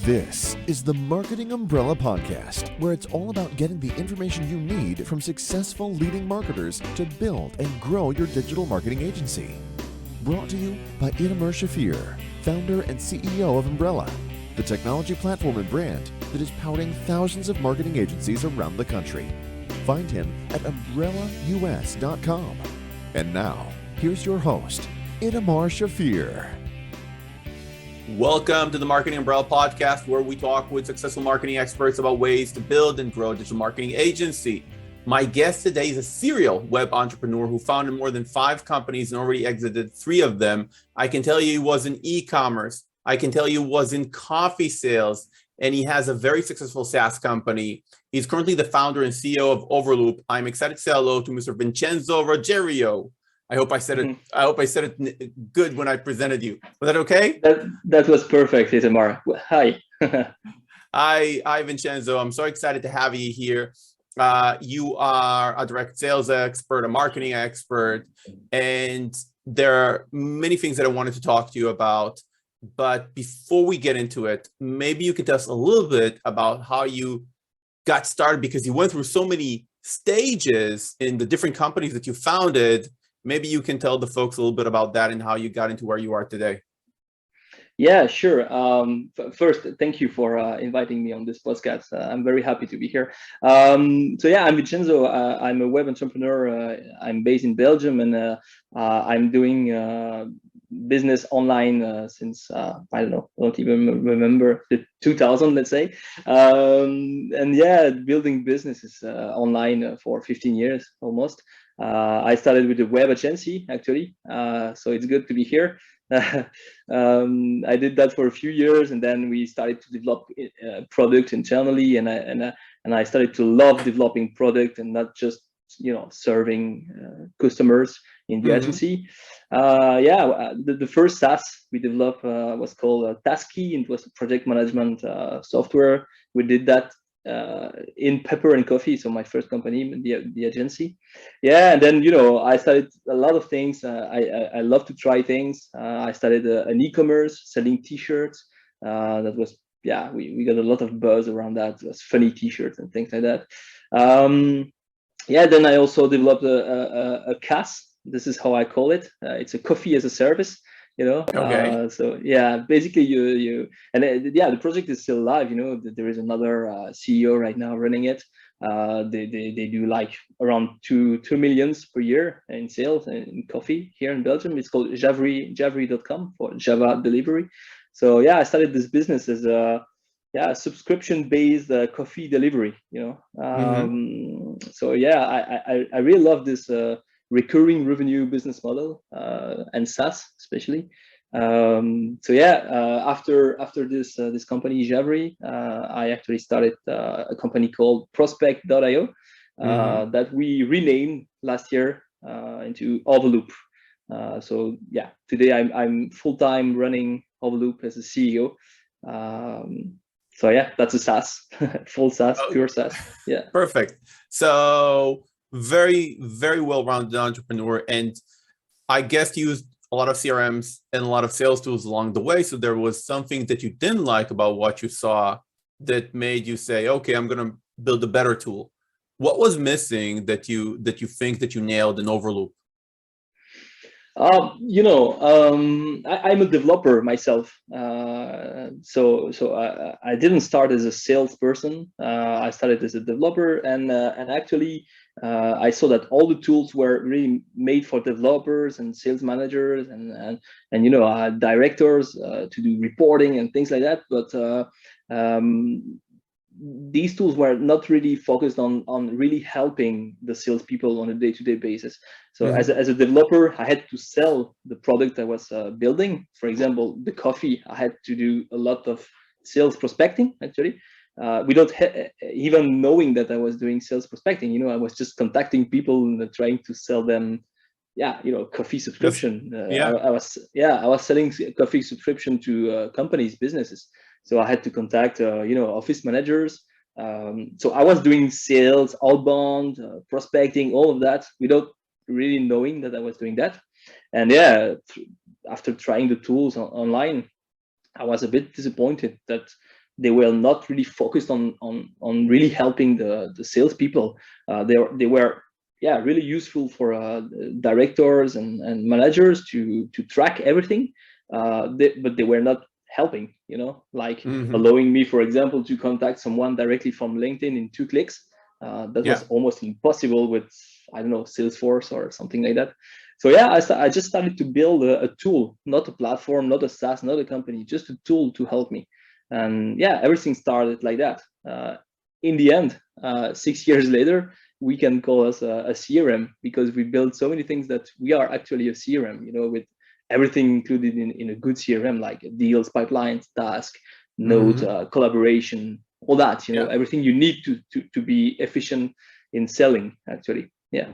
This is the Marketing Umbrella Podcast, where it's all about getting the information you need from successful leading marketers to build and grow your digital marketing agency. Brought to you by Itamar Shafir, founder and CEO of Umbrella, the technology platform and brand that is powering thousands of marketing agencies around the country. Find him at umbrellaus.com. And now, here's your host, Itamar Shafir. Welcome to the Marketing Umbrella Podcast, where we talk with successful marketing experts about ways to build and grow a digital marketing agency. My guest today is a serial web entrepreneur who founded more than 5 companies and already exited 3 of them. I can tell you he was in e-commerce. I can tell you he was in coffee sales, and he has a very successful SaaS company. He's currently the founder and CEO of Overloop. I'm excited to say hello to Mr. Vincenzo Ruggiero. I hope I said it good when I presented you. Was that okay? That was perfect, Itamar. Hi. Hi, Vincenzo. I'm so excited to have you here. You are a direct sales expert, a marketing expert, and there are many things that I wanted to talk to you about. But before we get into it, maybe you could tell us a little bit about how you got started, because you went through so many stages in the different companies that you founded. Maybe you can tell the folks a little bit about that and how you got into where you are today. Yeah, sure. First, thank you for inviting me on this podcast. I'm very happy to be here. I'm Vincenzo. I'm a web entrepreneur. I'm based in Belgium, and I'm doing business online since I don't even remember, the 2000, let's say. Building businesses online for 15 years almost. I started with a web agency, actually, so it's good to be here. I did that for a few years, and then we started to develop product internally, and I started to love developing product and not just serving customers in the agency. The first SaaS we developed was called Tasky, and it was a project management software. We did that in Pepper and Coffee, so my first company, the agency. And then I started a lot of things. I love to try things. I started an e-commerce selling T-shirts. That was we got a lot of buzz around that. It was funny T-shirts and things like that. Then I also developed a CAS. This is how I call it. It's a coffee as a service. Okay. Basically the project is still alive. There is another CEO right now running it. They do like around 2 millions per year in sales in coffee here in Belgium. It's called Javry.com for Java delivery. So I started this business as a subscription-based coffee delivery. I really love this recurring revenue business model and SaaS especially. After this company Javry, I actually started a company called Prospect.io that we renamed last year into Overloop. Today I'm full-time running Overloop as a CEO. That's a SaaS, full SaaS, pure SaaS. Yeah. Perfect. So very, very well-rounded entrepreneur, and I guess you used a lot of CRMs and a lot of sales tools along the way. So there was something that you didn't like about what you saw that made you say, "Okay, I'm going to build a better tool." What was missing that you think that you nailed in Overloop? I'm a developer myself, so I didn't start as a salesperson. I started as a developer, and actually I saw that all the tools were really made for developers and sales managers and directors to do reporting and things like that. But these tools were not really focused on really helping the salespeople on a day-to-day basis. So as a developer, I had to sell the product I was building. For example, the coffee, I had to do a lot of sales prospecting, actually. Without even knowing that I was doing sales prospecting. I was just contacting people and trying to sell them coffee subscription. I was selling coffee subscription to companies, businesses. So I had to contact, office managers. So I was doing sales, outbound, prospecting, all of that without really knowing that I was doing that. And after trying the tools online, I was a bit disappointed that they were not really focused on really helping the salespeople. They were really useful for directors and managers to track everything, but they were not helping, like allowing me, for example, to contact someone directly from LinkedIn in 2 clicks. That was almost impossible with, I don't know, Salesforce or something like that. So I just started to build a tool, not a platform, not a SaaS, not a company, just a tool to help me. And everything started like that. In the end, 6 years later, we can call us a CRM, because we built so many things that we are actually a CRM, with everything included in a good CRM, like deals, pipelines, task, note, collaboration, all that, everything you need to be efficient in selling, actually. Yeah.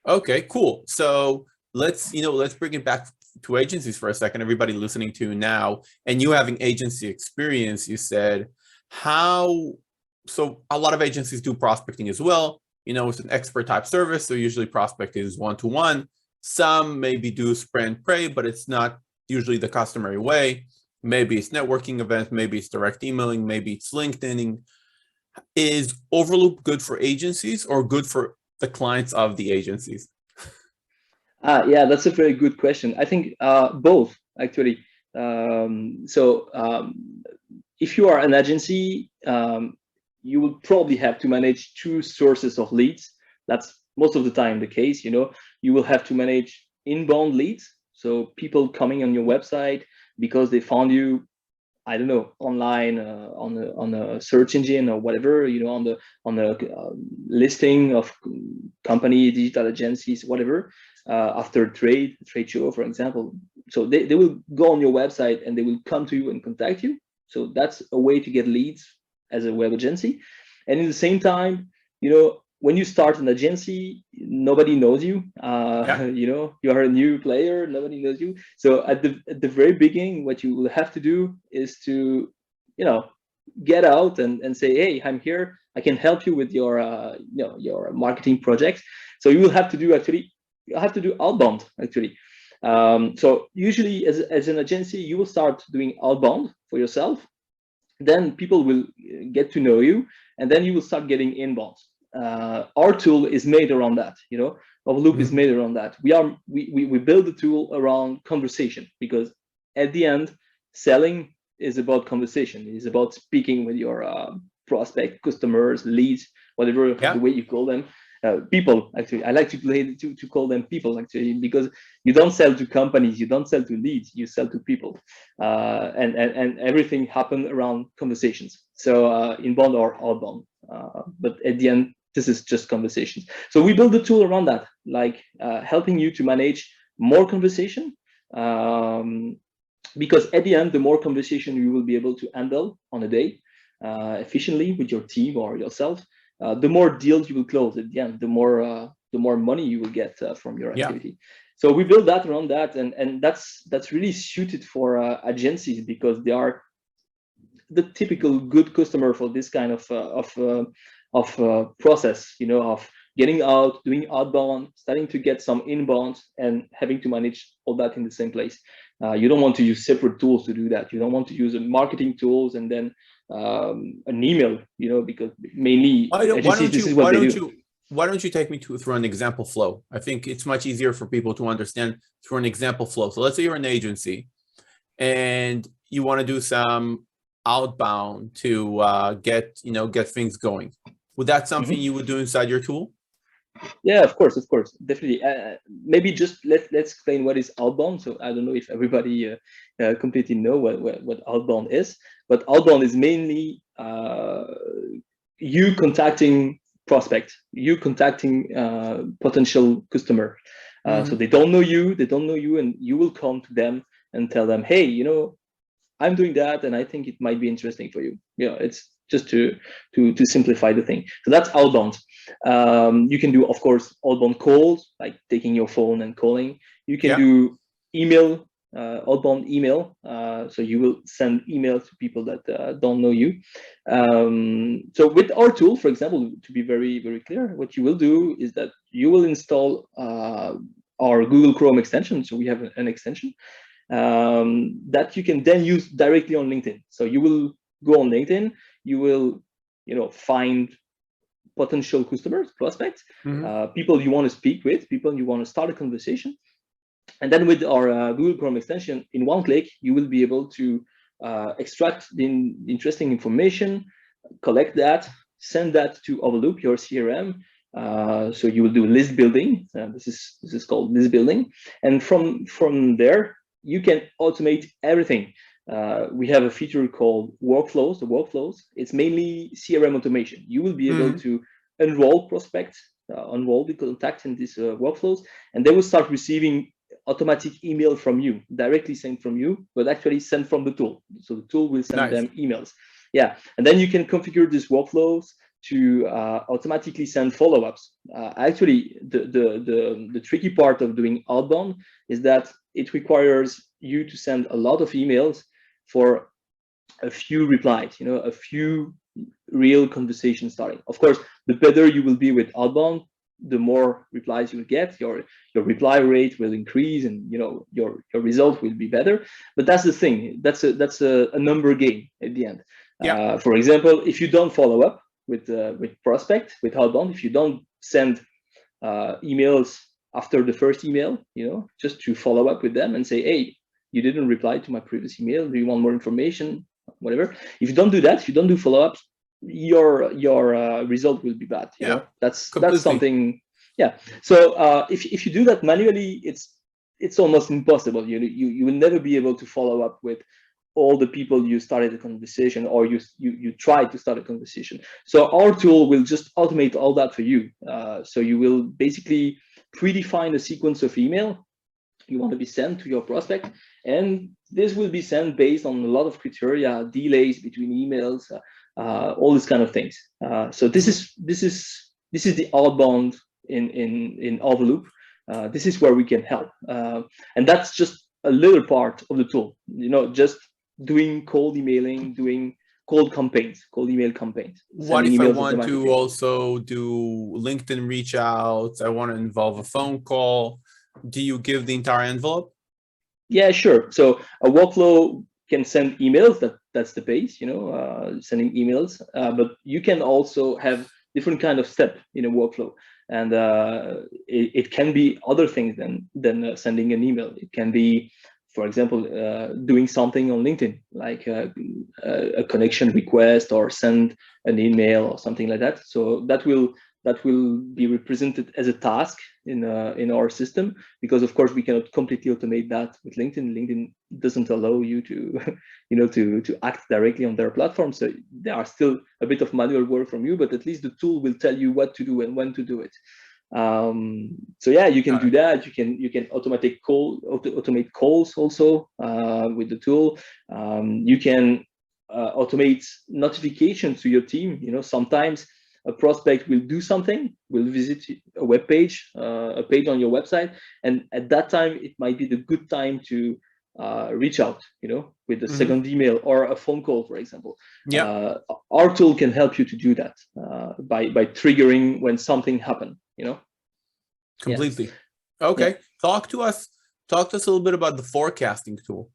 Okay, cool. So let's bring it back to agencies for a second. Everybody listening to now, and you having agency experience, you said so a lot of agencies do prospecting as well. It's an expert type service, so usually prospecting is one-to-one. Some maybe do spray and pray, but it's not usually the customary way. Maybe it's networking events, maybe it's direct emailing, maybe it's LinkedIning. Is Overloop good for agencies or good for the clients of the agencies? That's a very good question. I think both, actually. If you are an agency, you will probably have to manage 2 sources of leads. That's most of the time the case. You will have to manage inbound leads, so people coming on your website because they found you, I don't know, online, on a search engine or whatever, on the listing of company, digital agencies, whatever, after a trade show, for example. So they will go on your website and they will come to you and contact you. So that's a way to get leads as a web agency. And in the same time, when you start an agency, nobody knows you. You are a new player, nobody knows you. So at the very beginning, what you will have to do is to, get out and say, hey, I'm here. I can help you with your marketing project. So you will have to do outbound, actually. So usually as an agency, you will start doing outbound for yourself. Then people will get to know you, and then you will start getting inbound. Our tool is made around that. Overloop is made around that. We build the tool around conversation, because at the end, selling is about conversation. It is about speaking with your prospect, customers, leads, whatever the way you call them. People, actually, I like to call them people, actually, because you don't sell to companies, you don't sell to leads, you sell to people, and everything happens around conversations. So inbound or outbound, but at the end, this is just conversations. So we build the tool around that, like helping you to manage more conversation, because at the end, the more conversation you will be able to handle on a day efficiently with your team or yourself, the more deals you will close at the end, the more money you will get from your activity. So we build that around that, and that's really suited for agencies, because they are the typical good customer for this kind of process, of getting out, doing outbound, starting to get some inbound, and having to manage all that in the same place. You don't want to use separate tools to do that. You don't want to use marketing tools and then an email, because mainly agencies, this is what they do. Why don't you take me through an example flow? I think it's much easier for people to understand through an example flow. So let's say you're an agency and you want to do some outbound to get things going. Would that something you would do inside your tool? Yeah, of course, definitely. Maybe just let's explain what is outbound. So I don't know if everybody completely know what outbound is, but outbound is mainly you contacting prospect, you contacting potential customer. So they don't know you, and you will come to them and tell them, hey, I'm doing that, and I think it might be interesting for you. It's just to simplify the thing. So that's outbound. You can do, of course, outbound calls, like taking your phone and calling. You can do email, outbound email. So you will send emails to people that don't know you. So with our tool, for example, to be very, very clear, what you will do is that you will install our Google Chrome extension. So we have an extension that you can then use directly on LinkedIn. So you will go on LinkedIn, you will, find potential customers, prospects, people you want to speak with, people you want to start a conversation. And then with our Google Chrome extension, in one click, you will be able to extract the interesting information, collect that, send that to Overloop, your CRM. So you will do list building. This is called list building, and from there you can automate everything. We have a feature called workflows. The workflows, it's mainly CRM automation. You will be able to enroll prospects, enroll the contact in these workflows, and they will start receiving automatic email from you, directly sent from you, but actually sent from the tool. So the tool will send them emails. Yeah, and then you can configure these workflows to automatically send follow-ups. Actually, the tricky part of doing outbound is that it requires you to send a lot of emails for a few replies, a few real conversations starting. Of course, the better you will be with outbound, the more replies you will get, your reply rate will increase, and your result will be better. But that's the thing. That's a number game at the end. Yeah. For example, if you don't follow up with prospect, with outbound, if you don't send emails after the first email, just to follow up with them and say, hey, you didn't reply to my previous email. Do you want more information? Whatever. If you don't do that, if you don't do follow-ups, your result will be bad. That's something. Yeah. So if you do that manually, it's almost impossible. You will never be able to follow up with all the people you started a conversation, or you tried to start a conversation. So our tool will just automate all that for you. So you will basically predefine a sequence of email you want to be sent to your prospect, and this will be sent based on a lot of criteria, delays between emails, all these kind of things. So this is the outbound in Overloop. This is where we can help, and that's just a little part of the tool. Just doing cold emailing, doing cold email campaigns. What if I want to also do LinkedIn reach outs? I want to involve a phone call. Do you give the entire envelope? Yeah, sure. So a workflow can send emails. That's the base, sending emails. But you can also have different kind of step in a workflow, and it can be other things than sending an email. It can be, for example, doing something on LinkedIn, like a connection request, or send an email or something like that. So that will be represented as a task in our system, because of course we cannot completely automate that with LinkedIn. LinkedIn doesn't allow you to to act directly on their platform. So there are still a bit of manual work from you, but at least the tool will tell you what to do and when to do it. So yeah, you can do that. You can automate calls also with the tool. You can automate notifications to your team. Sometimes a prospect will do something, will visit a web page, a page on your website, and at that time it might be the good time to reach out, with a second email or a phone call, for example. Yeah. Our tool can help you to do that by triggering when something happened. Completely. Yeah. Okay. Yeah. Talk to us a little bit about the forecasting tool.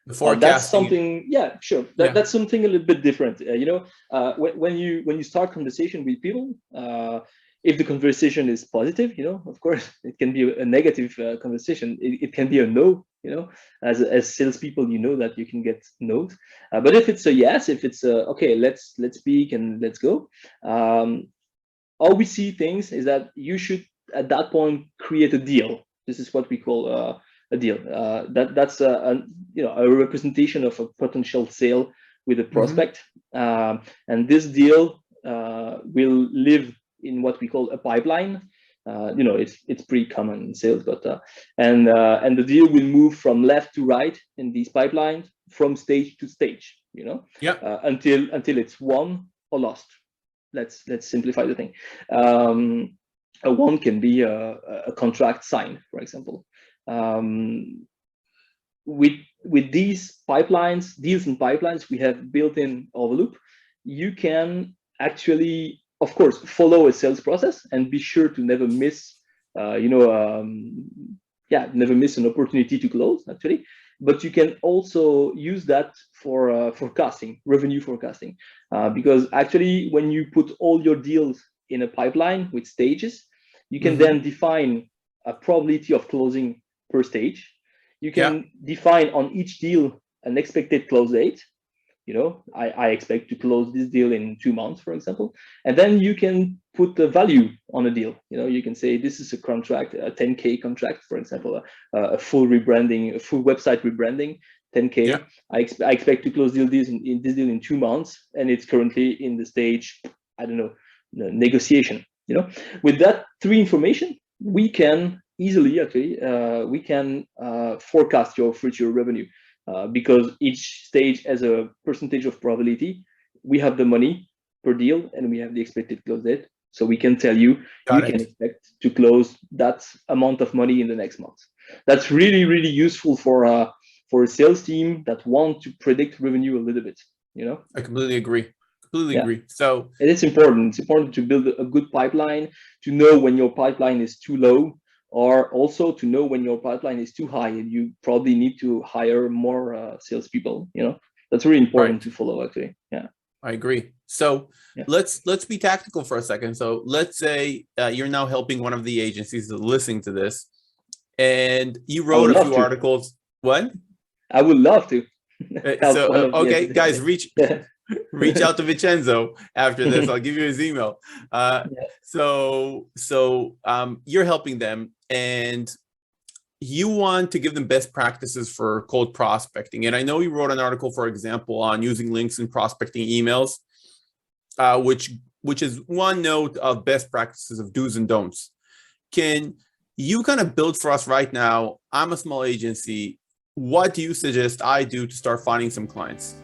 The forecasting. That's something. Yeah, sure. That's something a little bit different. When you start conversation with people, if the conversation is positive, of course it can be a negative conversation. It can be a no. As salespeople, that you can get no's. But if it's a yes, if it's a okay, let's speak and let's go. How we see things is that you should, at that point, create a deal. This is what we call a deal. That's a representation of a potential sale with a prospect, and this deal will live in what we call a pipeline. It's pretty common in sales, but and the deal will move from left to right in these pipelines, from stage to stage. Until it's won or lost. Let's simplify the thing. A one can be a contract signed, for example. With these pipelines, deals and pipelines we have built in Overloop, you can actually, of course, follow a sales process and be sure to never miss, never miss an opportunity to close, actually. but you can also use that for forecasting, revenue forecasting, because actually when you put all your deals in a pipeline with stages, you can then define a probability of closing per stage. You can define on each deal an expected close date. I expect to close this deal in 2 months, for example. And then you can put the value on a deal. You can say this is a contract, a 10K contract, for example, a full rebranding, a full website rebranding, 10K. Yeah. I expect to close this deal in 2 months, and it's currently in the stage, I don't know, negotiation. With that three information, we can easily we can forecast your future revenue. Because each stage has a percentage of probability. We have the money per deal and we have the expected close date. So we can tell you, you can expect to close that amount of money in the next month. That's really, really useful for a sales team that want to predict revenue a little bit. I completely agree. Agree. So it is important. It's important to build a good pipeline, to know when your pipeline is too low, or also to know when your pipeline is too high and you probably need to hire more salespeople. That's really important to follow, actually. Yeah, I agree. So let's be tactical for a second. So let's say you're now helping one of the agencies listening to this, and you wrote a few articles. What? I would love to. Okay, guys, reach out to Vincenzo after this. I'll give you his email. So you're helping them and you want to give them best practices for cold prospecting. And I know you wrote an article, for example, on using links in prospecting emails, which is one note of best practices of do's and don'ts. Can you kind of build for us right now? I'm a small agency. What do you suggest I do to start finding some clients?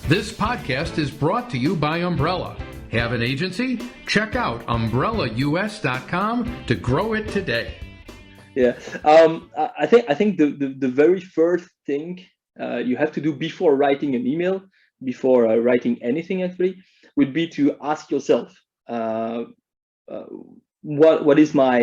This podcast is brought to you by Umbrella. Have an agency? Check out umbrellaus.com to grow it today. Yeah, I think the very first thing you have to do before writing an email, before writing anything actually, would be to ask yourself, what is my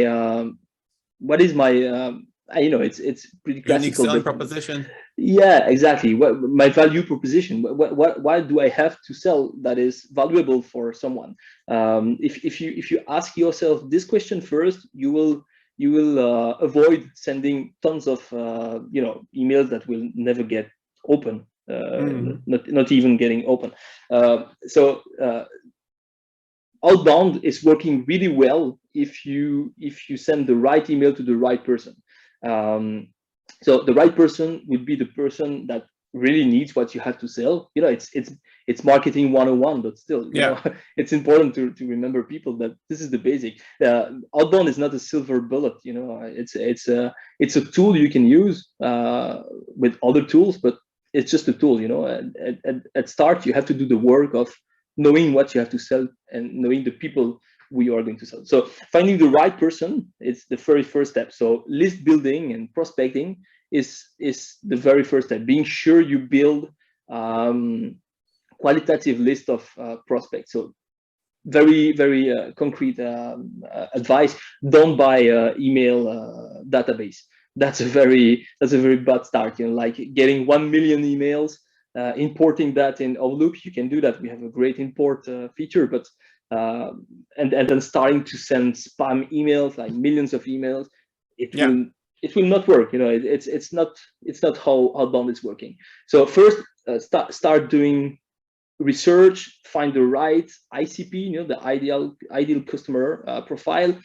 it's pretty classical. Unique selling proposition. Yeah, exactly. What my value proposition? What do I have to sell that is valuable for someone? If you ask yourself this question first, you will avoid sending tons of emails that will never get open, not even getting open. So outbound is working really well if you send the right email to the right person. So the right person would be the person that really needs what you have to sell. It's marketing 101, but still, it's important to remember people that this is the basic. Outbound is not a silver bullet. It's a tool you can use with other tools, but it's just a tool. At start, you have to do the work of knowing what you have to sell and knowing the people we are going to sell. So finding the right person, it's the very first step. So list building and prospecting is the very first step. Being sure you build qualitative list of prospects. So very, very concrete advice. Don't buy email database. That's a very bad start. Like getting 1 million emails, importing that in Overloop. You can do that. We have a great import feature, but and then starting to send spam emails, like millions of emails, it will not work. It's not how outbound is working. So first, start doing research, find the right ICP, the ideal customer profile,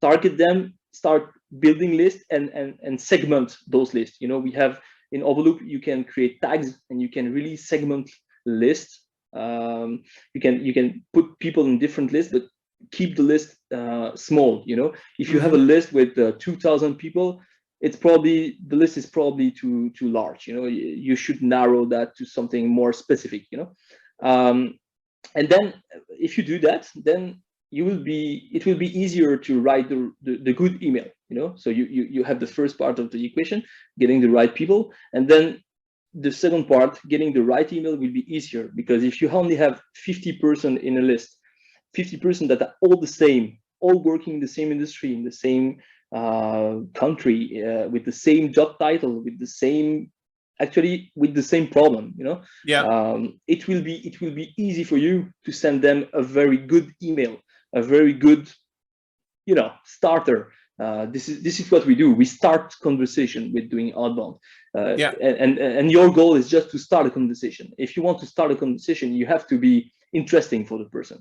target them, start building lists, and segment those lists. We have in Overloop, you can create tags and you can really segment lists. You can put people in different lists, but keep the list small. If you have a list with 2,000 people, the list is probably too large. You should narrow that to something more specific. And then if you do that, then it will be easier to write the good email. So you have the first part of the equation, getting the right people, and then the second part, getting the right email, will be easier, because if you only have 50% in a list, 50% that are all the same, all working in the same industry, in the same country, with the same job title, with the same actually with the same problem, Yeah. it will be easy for you to send them a very good email, a very good, starter. This is what we do. We start conversation with doing outbound, Yeah. and your goal is just to start a conversation. If you want to start a conversation, you have to be interesting for the person.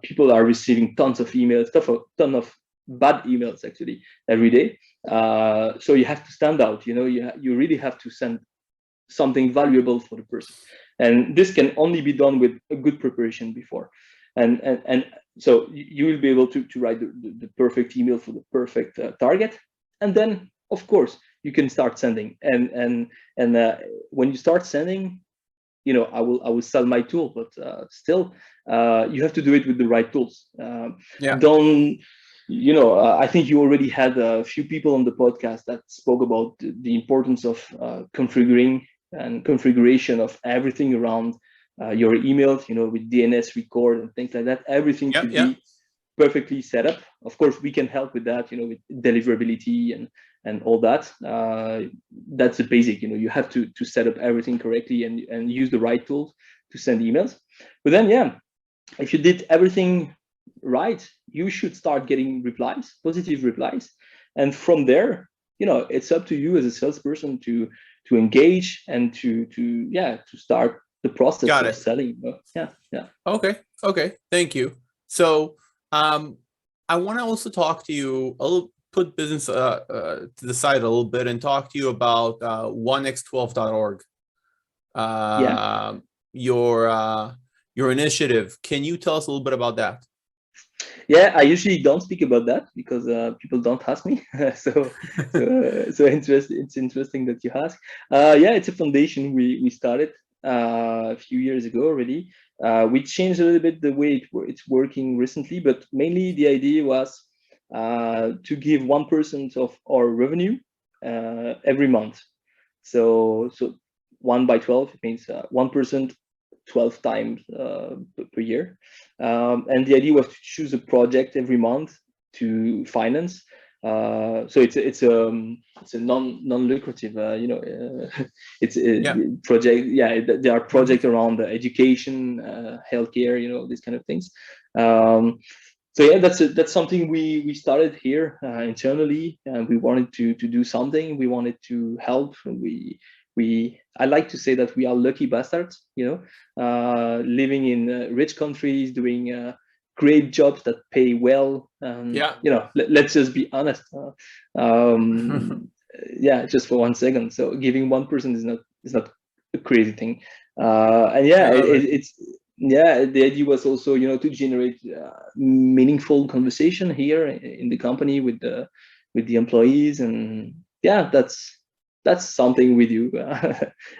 People are receiving tons of emails, ton of bad emails actually every day. So you have to stand out. You really have to send something valuable for the person, and this can only be done with a good preparation before. And so you will be able to write the perfect email for the perfect target, and then of course you can start sending. And when you start sending, I will sell my tool, but still you have to do it with the right tools. Yeah. Don't I think you already had a few people on the podcast that spoke about the importance of configuring and configuration of everything around your emails, with DNS record and things like that. Everything Yeah. should Yeah. be perfectly set up. Of course, we can help with that, with deliverability and all that. That's the basic. You have to set up everything correctly and use the right tools to send emails. But then, if you did everything right, you should start getting replies, positive replies, and from there, it's up to you as a salesperson to engage and to start the process Got of it. selling. Yeah. Okay. Thank you. So, I want to also talk to you a little, put business to the side a little bit, and talk to you about 1x12.org. Your initiative. Can you tell us a little bit about that? Yeah, I usually don't speak about that because people don't ask me. So interesting. It's interesting that you ask. It's a foundation we started a few years ago already. We changed a little bit the way it's working recently, but mainly the idea was to give 1% of our revenue every month. So 1 by 12, it means 1%, 12 times per year. And the idea was to choose a project every month to finance. So it's a non-lucrative, it's a project. Yeah, there are projects around education, healthcare, these kind of things. So that's something we started here internally, and we wanted to do something. We wanted to help. I like to say that we are lucky bastards, living in rich countries, doing great jobs that pay well. Let's just be honest. Just for 1 second. So giving 1% is not a crazy thing. The idea was also, to generate meaningful conversation here in the company with the employees, and that's something we do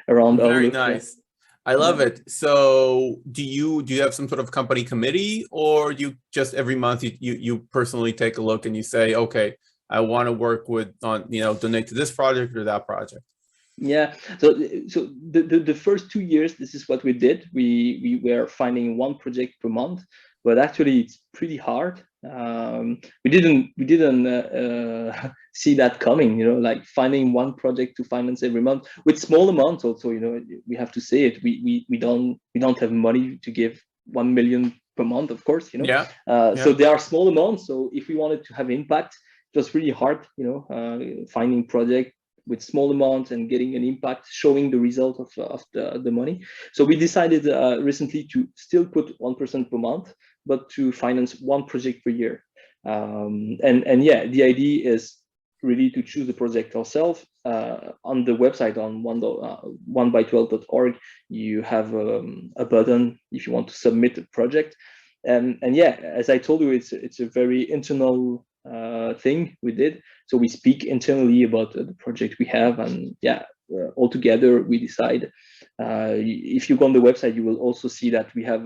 around Very Overloop. nice. I love it. So do you have some sort of company committee, or you just every month you personally take a look and you say, okay, I want to work donate to this project or that project? Yeah. So the first 2 years, this is what we did. We were finding 1 project per month, but actually it's pretty hard. We didn't see that coming. Like finding 1 project to finance every month with small amounts. Also, we have to say it. We don't have money to give 1 million per month, of course. So there are small amounts. So if we wanted to have impact, it was really hard. Finding project with small amounts and getting an impact, showing the result of the money. So we decided recently to still put 1% per month, but to finance 1 project per year. The idea is really to choose the project ourselves. On the website on 1by12.org, you have a button if you want to submit a project. As I told you, it's a very internal thing we did. So we speak internally about the project we have, and all together we decide. If you go on the website, you will also see that we have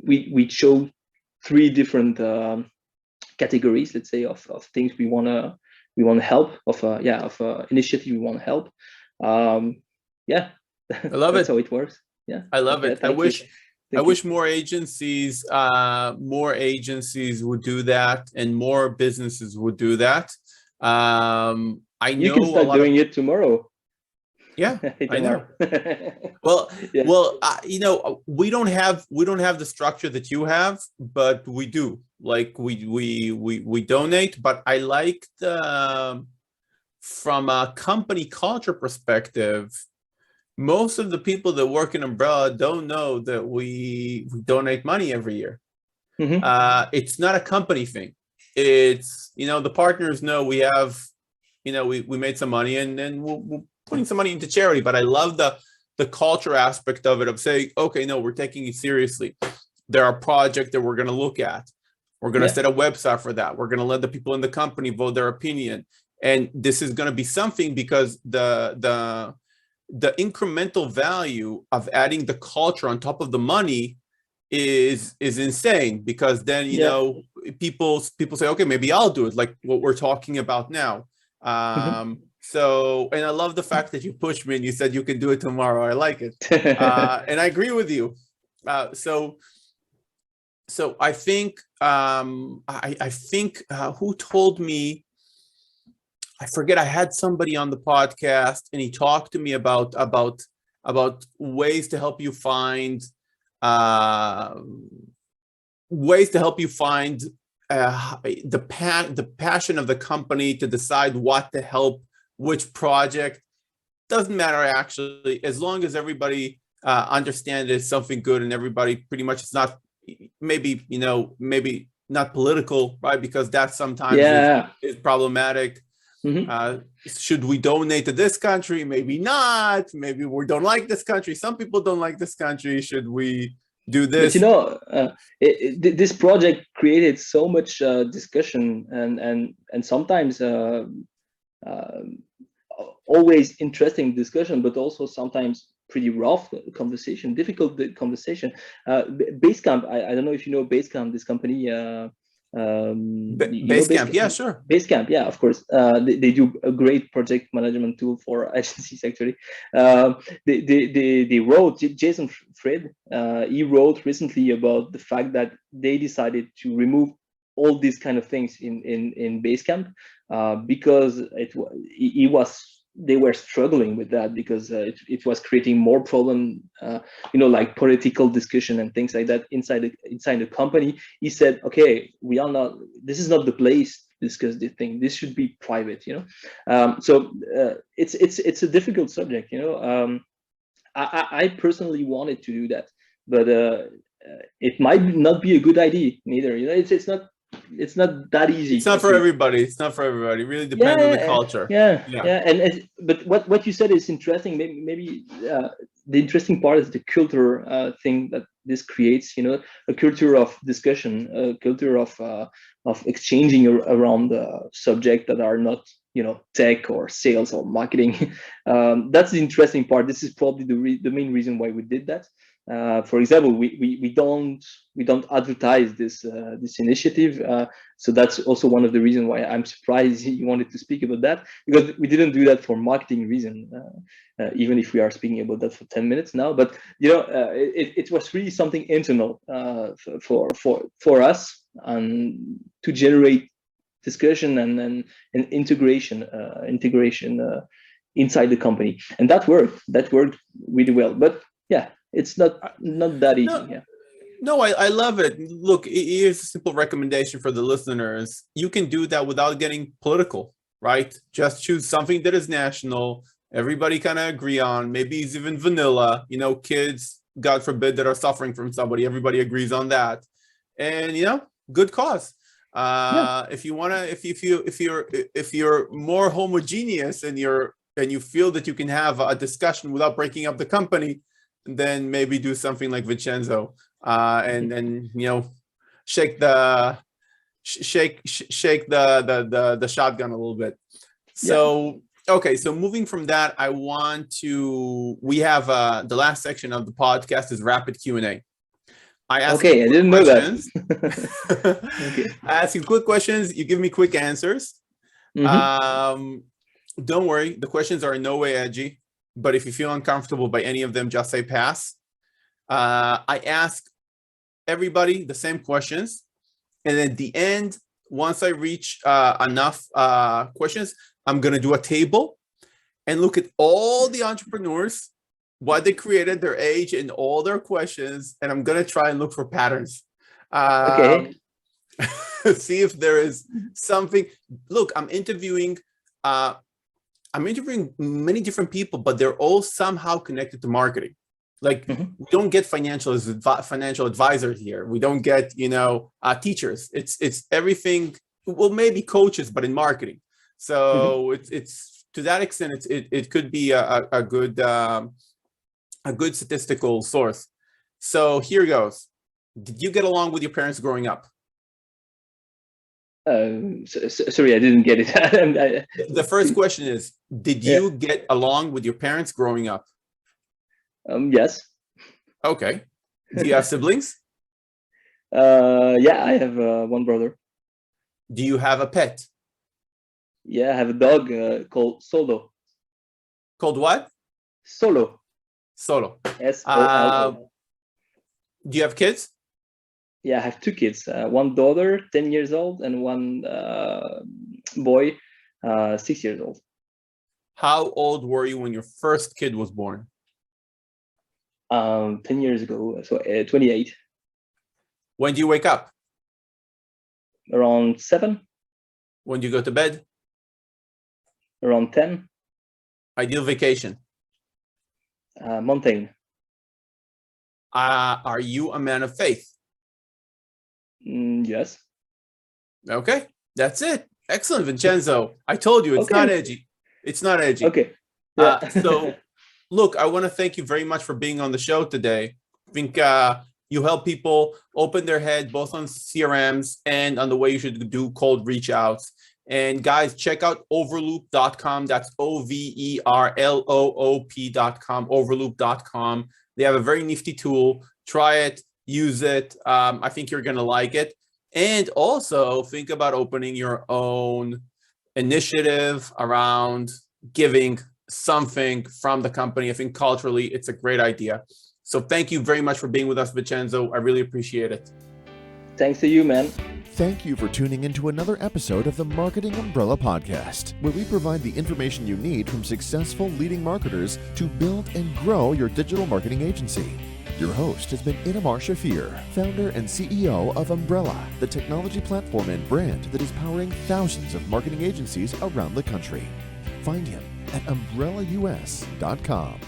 we show 3 different categories, let's say, of things we want to help, of initiative we want to help. I love it. That's how it works. Yeah, I love it. I wish more agencies would do that, and more businesses would do that. I know you can start doing it tomorrow. Yeah, I know. Itamar. Well, Yeah. we don't have the structure that you have, but we do. Like we donate, but I like from a company culture perspective, most of the people that work in Umbrella don't know that we donate money every year. Mm-hmm. It's not a company thing. It's, the partners know we have, we made some money and then we're putting some money into charity. But I love the culture aspect of it, of saying, okay, no, we're taking it seriously. There are projects that we're going to look at. We're going to set a website for that. We're going to let the people in the company vote their opinion. And this is going to be something, because the incremental value of adding the culture on top of the money is insane, because then people say, okay, maybe I'll do it, like what we're talking about now. So, and I love the fact that you pushed me and you said you can do it tomorrow. I like it. And I agree with you. So I think I think who told me, I forget, I had somebody on the podcast and he talked to me about ways to help you find the passion of the company to decide what to help, which project. Doesn't matter, actually, as long as everybody understands it's something good, and everybody pretty much, it's not maybe not political, right? Because that sometimes is problematic. Should we donate to this country? Maybe not. Maybe we don't like this country. Some people don't like this country. Should we do this? But this project created so much discussion and sometimes always interesting discussion, but also sometimes pretty rough conversation, difficult conversation. Basecamp, I don't know if you know Basecamp, this company. Basecamp, yeah, sure. Basecamp, yeah, of course. They do a great project management tool for agencies, actually. They wrote, Jason Fred, he wrote recently about the fact that they decided to remove all these kind of things in Basecamp because they were struggling with that, because it was creating more problem, like political discussion and things like that inside the company. He said, okay, this is not the place to discuss this thing. This should be private, so it's a difficult subject, I personally wanted to do that, but it might not be a good idea neither, it's not that easy. It's not for everybody. It's not for everybody. It really depends on the culture. And but what you said is interesting. Maybe the interesting part is the culture thing that this creates. A culture of discussion, a culture of exchanging around the subject that are not tech or sales or marketing. That's the interesting part. This is probably the main reason why we did that. For example, we don't advertise this initiative, so that's also one of the reasons why I'm surprised you wanted to speak about that, because we didn't do that for marketing reason, even if we are speaking about that for 10 minutes now. But it was really something internal for us, and to generate discussion and integration inside the company, and that worked really well. But it's not that easy. No, I love it. Look, here's a simple recommendation for the listeners. You can do that without getting political, right? Just choose something that is national, everybody kind of agree on. Maybe it's even vanilla, kids, God forbid, that are suffering from somebody. Everybody agrees on that. And, good cause. If you want to, if you're more homogeneous and you feel that you can have a discussion without breaking up the company, then maybe do something like Vincenzo, and shake the shotgun a little bit. So okay, so moving from that, we have the last section of the podcast is rapid Q&A. I didn't know that. I ask you quick questions, you give me quick answers. Don't worry, the questions are in no way edgy. But if you feel uncomfortable by any of them, just say pass. I ask everybody the same questions. And at the end, once I reach enough questions, I'm going to do a table. and look at all the entrepreneurs, what they created, their age, and all their questions. And I'm going to try and look for patterns. Okay. See if there is something. Look, I'm interviewing many different people, but they're all somehow connected to marketing. Like we don't get financial advisors here. We don't get, teachers. It's everything. Well, maybe coaches, but in marketing. So it's to that extent, it could be a good statistical source. So here goes. Did you get along with your parents growing up? Sorry, I didn't get it. The first question is, did you get along with your parents growing up? Yes. Okay. Do you have siblings? Yeah, I have one brother. Do you have a pet? Yeah, I have a dog called Solo. Called what? Solo. Solo. S-O-L-O. Do you have kids? Yeah, I have two kids. One daughter, 10 years old, and one boy, 6 years old. How old were you when your first kid was born? 10 years ago, so 28. When do you wake up? Around 7. When do you go to bed? Around 10. Ideal vacation? Mountain. Are you a man of faith? Yes. Okay, that's it. Excellent, Vincenzo. I told you, it's not edgy. It's not edgy. Okay. Yeah. So, look, I want to thank you very much for being on the show today. I think you help people open their head both on CRMs and on the way you should do cold reach outs. And guys, check out overloop.com. That's overloop.com, overloop.com. They have a very nifty tool. Try it, use it. I think you're going to like it. And also think about opening your own initiative around giving something from the company. I think culturally, it's a great idea. So thank you very much for being with us, Vincenzo. I really appreciate it. Thanks to you, man. Thank you for tuning into another episode of the Marketing Umbrella Podcast, where we provide the information you need from successful leading marketers to build and grow your digital marketing agency. Your host has been Itamar Shafir, founder and CEO of Umbrella, the technology platform and brand that is powering thousands of marketing agencies around the country. Find him at umbrellaus.com.